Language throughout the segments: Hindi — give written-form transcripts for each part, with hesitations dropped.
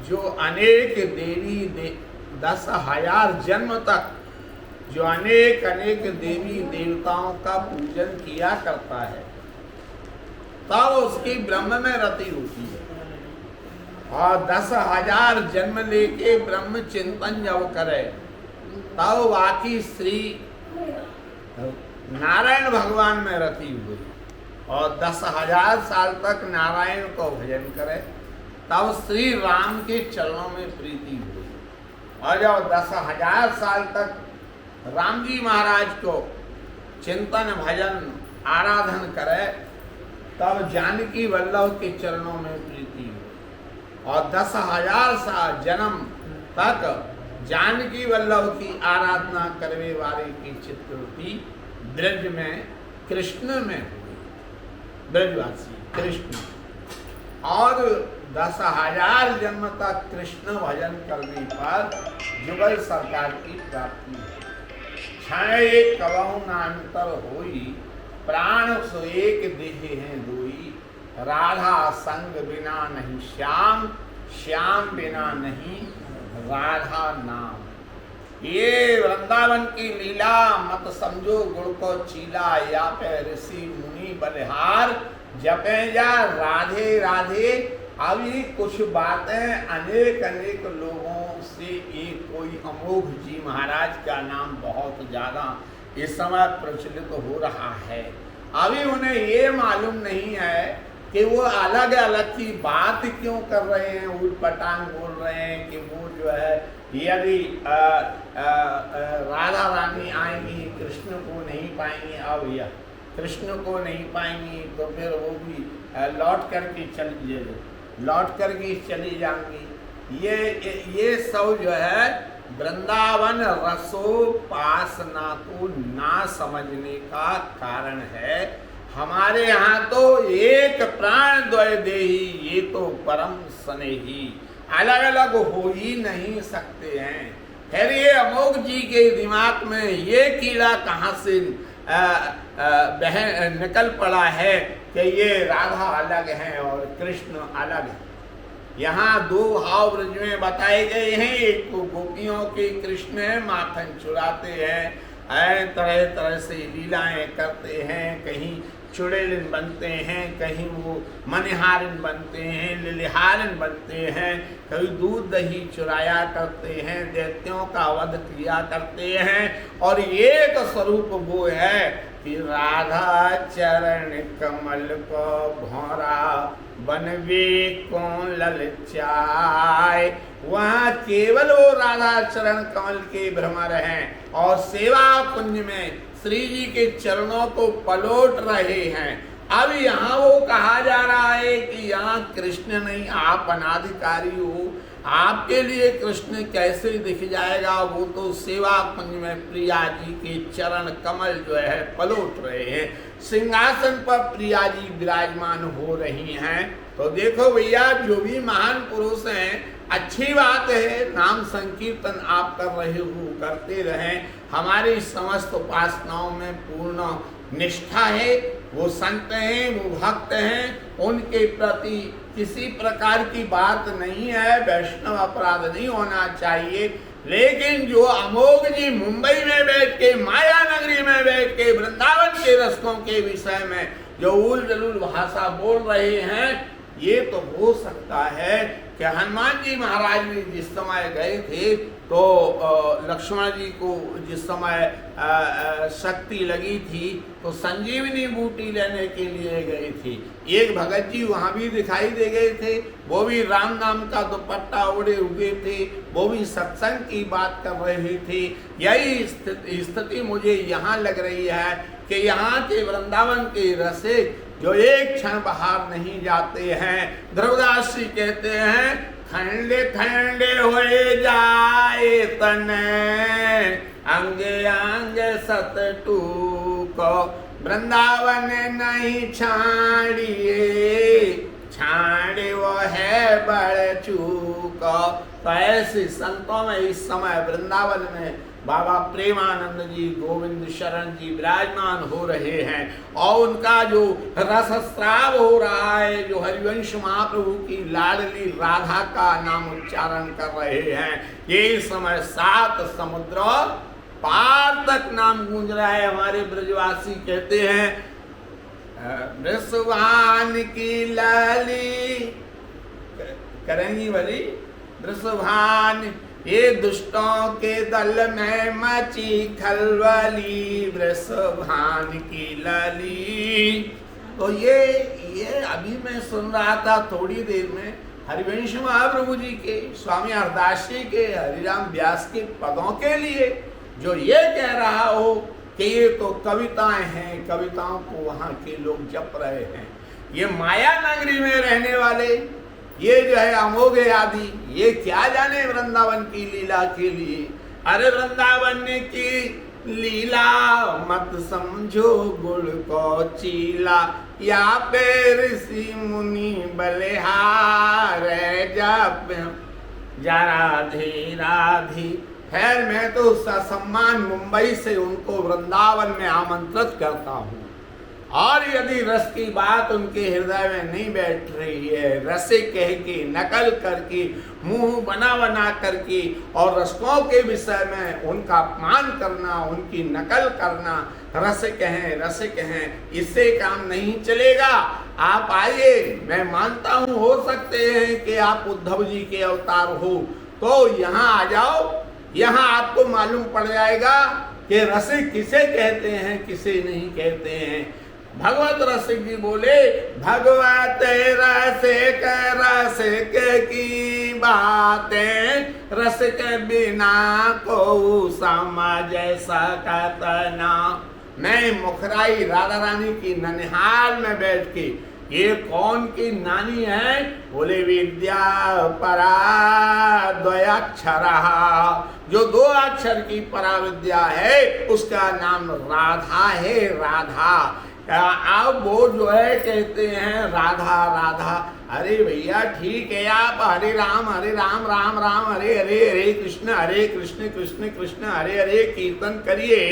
जो अनेक देवी 10,000 जन्म तक जो अनेक अनेक देवी देवताओं का पूजन किया करता है, तब उसकी ब्रह्म में रति होती है। और 10,000 जन्म लेके ब्रह्म चिंतन जब करे, तब बाकी श्री नारायण भगवान में रति हुई। और 10,000 साल तक नारायण को भजन करे, तब श्री राम के चरणों में प्रीति हुई। और जब 10,000 साल तक राम जी महाराज को चिंतन भजन आराधन करे, तब जानकी वल्लभ के चरणों में प्रीति हुई। और 10,000 साल जन्म तक जानकी वल्लभ की आराधना करने वाले की चित्रवृत्ति ब्रज में कृष्ण में हुई, ब्रजवासी कृष्ण। और 10,000 जन्म तक कृष्ण भजन करने पर जुगल सरकार की प्राप्ति है। क्षण एक कबहु नान्तर होई, प्राण सो एक देह हैं दोई। राधा संग बिना नहीं श्याम, श्याम बिना नहीं राधा नाम। ये वृंदावन की लीला मत समझो गुण को चीला, या पे ऋषि मुनि बलिहार जपे जा राधे राधे। अभी कुछ बातें अनेक अनेक लोगों से एक कोई अमोघ जी महाराज का नाम बहुत ज्यादा इस समय प्रचलित हो रहा है। अभी उन्हें ये मालूम नहीं है कि वो अलग अलग की बात क्यों कर रहे हैं, उटपटांग बोल रहे हैं कि वो जो है यदि राधा रानी आएंगी कृष्ण को नहीं पाएंगे, अब यह कृष्ण को नहीं पाएंगी तो फिर वो भी लौट करके चली जाएंगी। ये सब जो है वृंदावन रसोपासना को ना समझने का कारण है। हमारे यहाँ तो एक प्राण द्वय देही, ये तो परम स्नेही, अलग अलग हो ही नहीं सकते हैं। फिर ये अमोघ जी के दिमाग में ये कीड़ा कहाँ से निकल पड़ा है कि ये राधा अलग है और कृष्ण अलग है। यहाँ दो भाव ब्रज में बताए गए हैं। एक तो गोपियों के कृष्ण है, माखन चुराते हैं, तरह तरह से लीलाएं करते हैं, कहीं चुड़ैलिन बनते हैं, कहीं वो मनिहारिन बनते हैं, लिलिहारिन बनते हैं, कभी दूध दही चुराया करते हैं, दैत्यों का वध किया करते हैं। और एक स्वरूप वो है कि राधा चरण कमल को भौरा बनवे कौन ललचाए। वहाँ केवल वो राधा चरण कमल के भ्रमर हैं और सेवा कुंज में श्री जी के चरणों को पलोट रहे हैं। अब यहाँ वो कहा जा रहा है कि यहाँ कृष्ण नहीं, आप अनाधिकारी हो, आपके लिए कृष्ण कैसे दिख जाएगा। वो तो सेवा कुंज में प्रिया जी के चरण कमल जो है पलोट रहे हैं, सिंहासन पर प्रिया जी विराजमान हो रही हैं। तो देखो भैया, जो भी महान पुरुष हैं, अच्छी बात है, नाम संकीर्तन आप कर रहे हो, करते रहें। हमारी समस्त उपासनाओं में पूर्ण निष्ठा है। वो संत हैं, वो भक्त हैं, उनके प्रति किसी प्रकार की बात नहीं है, वैष्णव अपराध नहीं होना चाहिए। लेकिन जो अमोघ जी मुंबई में बैठ के, माया नगरी में बैठ के वृंदावन के रस्तों के विषय में जो उल जलूल भाषा बोल रहे हैं, ये तो हो सकता है कि हनुमान जी महाराज भी जिस समय गए थे तो लक्ष्मण जी को जिस समय शक्ति लगी थी तो संजीवनी बूटी लेने के लिए गए थे। एक भगत जी वहाँ भी दिखाई दे गए थे, वो भी राम नाम का दुपट्टा ओढ़े हुए थे, वो भी सत्संग की बात कर रहे थे। यही स्थिति मुझे यहाँ लग रही है कि यहाँ के वृंदावन के रसिक जो एक क्षण बाहर नहीं जाते हैं। ध्रुवदास जी कहते हैं, खंडे खंडे होए जाए तन, अंगे अंगे सत टूको, वृंदावन नहीं छाड़िए, छाड़े वो है बड़ चूक। तो ऐसे संतों में इस समय वृंदावन में बाबा प्रेमानंद जी, गोविंद शरण जी विराजमान हो रहे हैं और उनका जो रसस्राव हो रहा है, जो हरिवंश महाप्रभु की लाडली राधा का नाम उच्चारण कर रहे हैं, ये समय 7 समुद्र पार तक नाम गूंज रहा है। हमारे ब्रजवासी कहते हैं वृषभान की लाली करेंगी भली, वृषभान ये दुष्टों के दल में मची खलबली, वृषभान की लाली। तो ये अभी मैं सुन रहा था थोड़ी देर में हरिवंश महाप्रभु जी के, स्वामी हरदास जी के, हरिराम व्यास के पदों के लिए जो ये कह रहा हो कि ये तो कविताएं हैं, कविताओं को वहां के लोग जप रहे हैं। ये माया नगरी में रहने वाले ये जो है अमोघ आदि, ये क्या जाने वृंदावन की लीला के लिए। अरे वृंदावन की लीला मत समझो गुड़ को चीला, या पे ऋषि मुनि बलिहार जप जा राधे राधे। खैर मैं तो ससम्मान मुंबई से उनको वृंदावन में आमंत्रित करता हूँ, और यदि रस की बात उनके हृदय में नहीं बैठ रही है, रसे कह के, नकल करके, मुंह बना बना करके और रसकों के विषय में उनका अपमान करना, उनकी नकल करना, रस कहें, इससे काम नहीं चलेगा। आप आइए, मैं मानता हूँ हो सकते हैं कि आप उद्धव जी के अवतार हो, तो यहाँ आ जाओ, यहाँ आपको मालूम पड़ जाएगा कि रसिक किसे कहते हैं, किसे नहीं कहते हैं। भगवत रसिक जी बोले, भगवत रसिक की बातें रसिक बिना को समझ सकत ना। मैं मुखराई राधा रानी की ननिहाल में बैठ के, ये कौन की नानी है? बोले विद्या परा द्वयाक्षरा, जो 2 अक्षर की पराविद्या है उसका नाम राधा है, राधा। अब वो जो है कहते हैं राधा राधा। अरे भैया ठीक है, आप हरे राम राम राम हरे हरे, हरे कृष्ण कृष्ण कृष्ण हरे हरे कीर्तन करिए।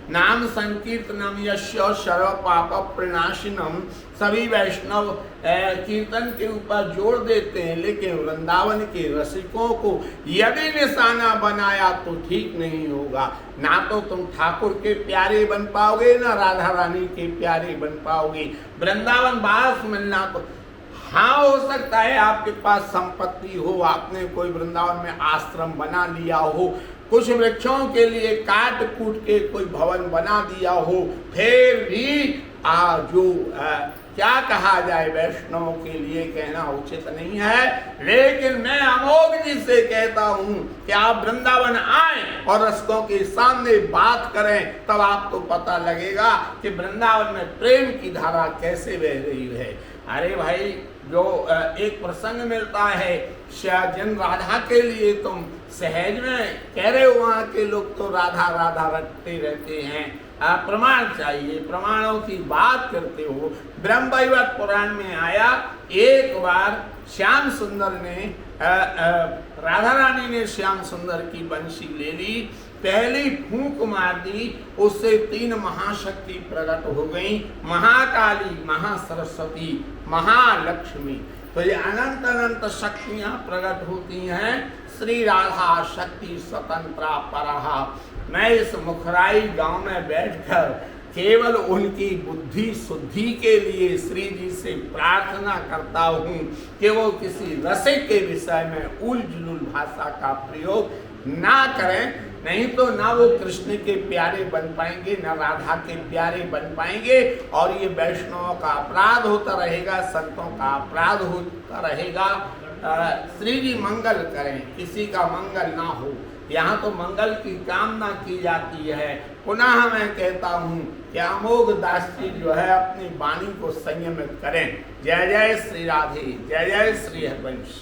नाम संकीर्तनम यस्य सर्व पाप प्रणाशिनम, सभी वैष्णव कीर्तन के ऊपर जोर देते हैं, लेकिन वृंदावन के रसिकों को यदि निशाना बनाया तो ठीक नहीं होगा। ना तो तुम ठाकुर के प्यारे बन पाओगे, ना राधा रानी के प्यारे बन पाओगे। वृंदावन वास मिलना तो हाँ हो सकता है आपके पास संपत्ति हो, आपने कोई वृंदावन में आश्रम बना लिया हो, कुछ वृक्षों के लिए काट कूट के कोई भवन बना दिया हो, फिर भी क्या कहा जाए, वैष्णव के लिए कहना उचित नहीं है। लेकिन मैं अमोघ जी से कहता हूँ कि आप वृंदावन आए और रसिकों के सामने बात करें, तब आपको पता लगेगा कि वृंदावन में प्रेम की धारा कैसे बह रही है। अरे भाई, जो एक प्रसंग मिलता है, जन राधा के लिए तुम सहज में कह रहे हो, वहाँ के लोग तो राधा राधा रटते रहते हैं, प्रमाण चाहिए, प्रमाणों की बात करते हो। ब्रह्मवैवर्त पुराण में आया, एक बार श्याम सुंदर ने राधा रानी ने श्याम सुंदर की बंशी ले ली, पहली फूंक मार दी, उससे 3 महाशक्ति प्रकट हो गई, महाकाली, महासरस्वती, महालक्ष्मी। तो ये अनंत अनंत शक्तियां प्रकट होती हैं। श्री राधा शक्ति स्वतंत्रा परहा। मैं इस मुखराई गांव में बैठकर केवल उनकी बुद्धि शुद्धि के लिए श्री जी से प्रार्थना करता हूँ कि वो किसी रसिक के विषय में उल जुलूल भाषा का प्रयोग ना करें, नहीं तो ना वो कृष्ण के प्यारे बन पाएंगे, ना राधा के प्यारे बन पाएंगे, और ये वैष्णवों का अपराध होता रहेगा, संतों का अपराध होता रहेगा। श्री जी मंगल करें, किसी का मंगल ना हो। यहाँ तो मंगल की कामना की जाती है। पुनः मैं कहता हूँ कि अमोघ दास जी जो है अपनी वाणी को संयमित करें। जय जय श्री राधे, जय जय श्री हरिवंश।